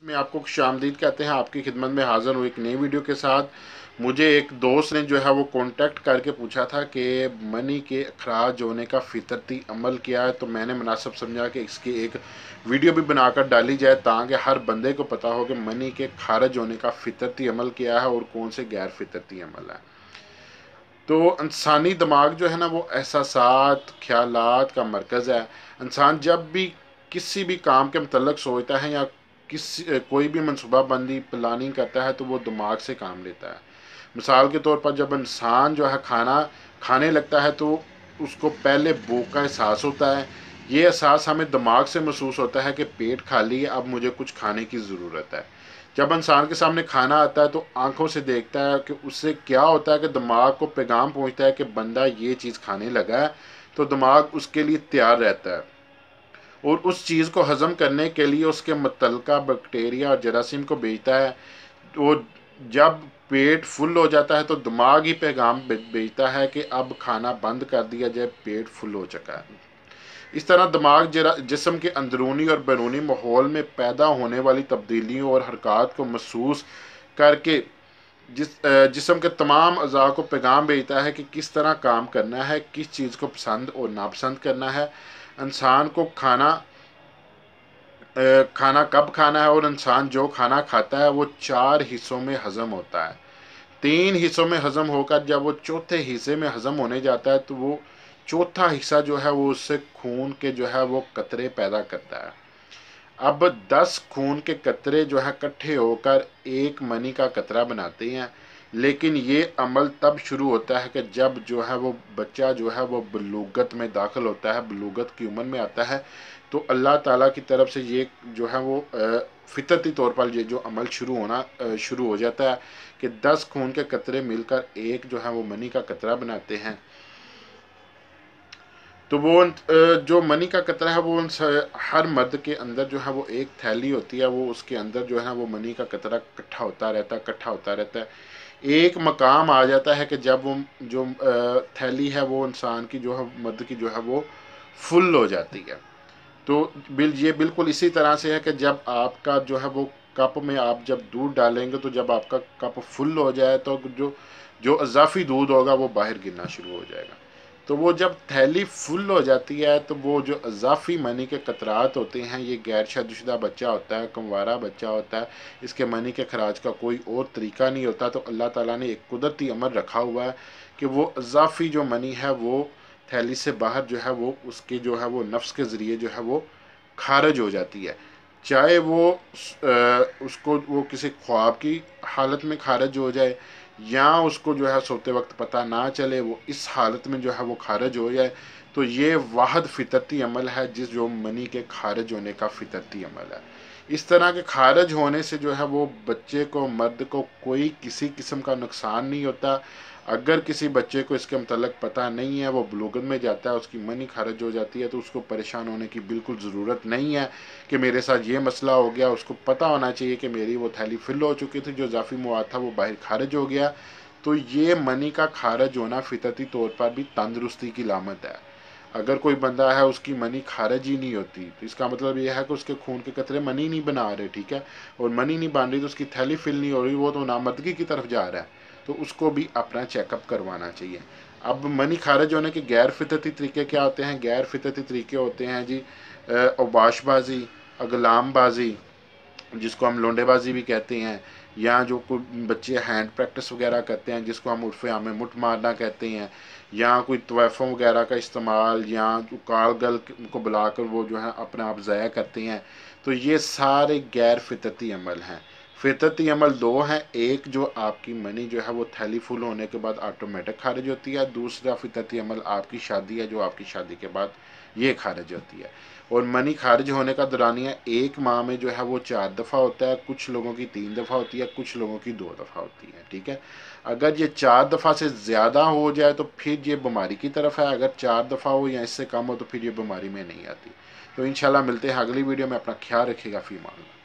میں आपको खुशामदीद कहते हैं। आपकी खिदमत में हाज़िर हूँ एक नई वीडियो के साथ। मुझे एक दोस्त ने जो है वो कांटेक्ट करके पूछा था कि मनी के अखराज होने का फितरती अमल क्या है, तो मैंने मुनासिब समझा कि इसकी एक वीडियो भी बनाकर डाली जाए ताकि हर बंदे को पता हो कि मनी के खारिज होने का फितरती अमल क्या है और कौन से गैर फितरती अमल है। तो इंसानी दिमाग जो है ना वो एहसासात ख्यालात का मरकज़ है। इंसान जब भी किसी भी काम के मतलब सोचता है या कोई भी मनसूबाबंदी प्लानिंग करता है तो वो दिमाग से काम लेता है। मिसाल के तौर पर जब इंसान जो है खाना खाने लगता है तो उसको पहले भूख का एहसास होता है। ये एहसास हमें दिमाग से महसूस होता है कि पेट खाली है, अब मुझे कुछ खाने की ज़रूरत है। जब इंसान के सामने खाना आता है तो आंखों से देखता है कि उससे क्या होता है कि दिमाग को पैगाम पहुंचता है कि बंदा ये चीज़ खाने लगा है, तो दिमाग उसके लिए तैयार रहता है और उस चीज़ को हज़म करने के लिए उसके मुतल्लिका बैक्टीरिया और जरासीम को भेजता है। तो जब पेट फुल हो जाता है तो दिमाग ही पैगाम भेजता है कि अब खाना बंद कर दिया जाए, पेट फुल हो चुका है। इस तरह दिमाग जिस्म के अंदरूनी और बैरूनी माहौल में पैदा होने वाली तब्दीलियों और हरकत को महसूस करके जिस्म के तमाम अज़ा को पैगाम भेजता है कि किस तरह काम करना है, किस चीज़ को पसंद और नापसंद करना है, इंसान को खाना कब खाना है। और इंसान जो खाना खाता है वो 4 हिस्सों में हज़म होता है। 3 हिस्सों में हज़म होकर जब वो चौथे हिस्से में हज़म होने जाता है तो वो चौथा हिस्सा जो है वो उससे खून के जो है वो कतरे पैदा करता है। अब 10 खून के कतरे जो है इकट्ठे होकर एक मनी का कतरा बनाते हैं। लेकिन ये अमल तब शुरू होता है कि जब जो है वो बच्चा जो है वो बलूगत में दाखिल होता है, बलूगत की उम्र में आता है। तो अल्लाह ताला की तरफ से ये जो है वो फितरती तौर पर ये जो अमल शुरू हो जाता है कि 10 खून के कतरे मिलकर एक जो है वो मनी का कतरा बनाते हैं। तो वो जो मनी का कतरा है वो हर मर्द के अंदर जो है वो एक थैली होती है, वो उसके अंदर जो है वो मनी का कतरा इकट्ठा होता रहता है। एक मकाम आ जाता है कि जब वो जो थैली है वो इंसान की जो है मर्द की जो है वो फुल हो जाती है। तो ये बिल्कुल इसी तरह से है कि जब आपका जो है वो कप में आप जब दूध डालेंगे तो जब आपका कप फुल हो जाए तो जो इजाफी दूध होगा वो बाहर गिरना शुरू हो जाएगा। तो वो जब थैली फुल हो जाती है तो वो जो इजाफी मनी के कतरात होते हैं, ये गैर शादीशुदा बच्चा होता है, कंवारा बच्चा होता है, इसके मनी के खराज का कोई और तरीका नहीं होता। तो अल्लाह ताला ने एक कुदरती अमर रखा हुआ है कि वो इजाफी जो मनी है वो थैली से बाहर जो है वो उसके जो है वो नफ्स के ज़रिए जो है वो खारिज हो जाती है। चाहे वो उसको वो किसी ख्वाब की हालत में खारिज हो जाए या उसको जो है सोते वक्त पता ना चले, वो इस हालत में जो है वो खारिज हो जाए। तो ये वाहद फितरती अमल है जिस जो मनी के खारिज होने का फितरती अमल है। इस तरह के खारिज होने से जो है वो बच्चे को मर्द को कोई किसी किस्म का नुकसान नहीं होता। अगर किसी बच्चे को इसके मतलब पता नहीं है, वो बलूगत में जाता है, उसकी मनी खारिज हो जाती है, तो उसको परेशान होने की बिल्कुल ज़रूरत नहीं है कि मेरे साथ ये मसला हो गया। उसको पता होना चाहिए कि मेरी वो थैली फिल हो चुकी थी, जो इजाफी मवाद था वो बाहर खारिज हो गया। तो ये मनी का खारिज होना फितरती तौर पर भी तंदुरुस्ती की लामत है। अगर कोई बंदा है उसकी मनी खारिज ही नहीं होती तो इसका मतलब ये है कि उसके खून के कतरे मनी नहीं बना रहे, ठीक है, और मनी नहीं बन रही तो उसकी थैली फिल नहीं हो रही, वो तो नामर्दगी की तरफ जा रहा है। तो उसको भी अपना चेकअप करवाना चाहिए। अब मनी खारिज होने के गैर फितरती तरीके क्या होते हैं? गैर फितरती तरीके होते हैं जी औबाशबाजी, अगलामबाजी, जिसको हम लोंडेबाजी भी कहते हैं, या जो कोई बच्चे हैंड प्रैक्टिस वगैरह करते हैं जिसको हम उर्फ़ आम में मुठ मारना कहते हैं, या कोई तोहफ़ों वगैरह का इस्तेमाल, या कालगल को बुलाकर वो जो है अपना आप ज़ाया करते हैं। तो ये सारे गैर फितरती अमल हैं। फितरती अमल 2 हैं, एक जो आपकी मनी जो है वो थैली फुल होने के बाद ऑटोमेटिक खारिज होती है, दूसरा फितरती अमल आपकी शादी है जो आपकी शादी के बाद ये खारिज होती है। और मनी खारिज होने का दौरानिया एक माह में जो है वो 4 दफ़ा होता है, कुछ लोगों की 3 दफ़ा होती है, कुछ लोगों की 2 दफ़ा होती है, ठीक है। अगर ये 4 दफ़ा से ज़्यादा हो जाए तो फिर ये बीमारी की तरफ है, अगर 4 दफ़ा हो या इससे कम हो तो फिर ये बीमारी में नहीं आती। तो इंशाल्लाह मिलते हैं अगली वीडियो में। अपना ख्याल रखिएगा। फ़ी अमान अल्लाह।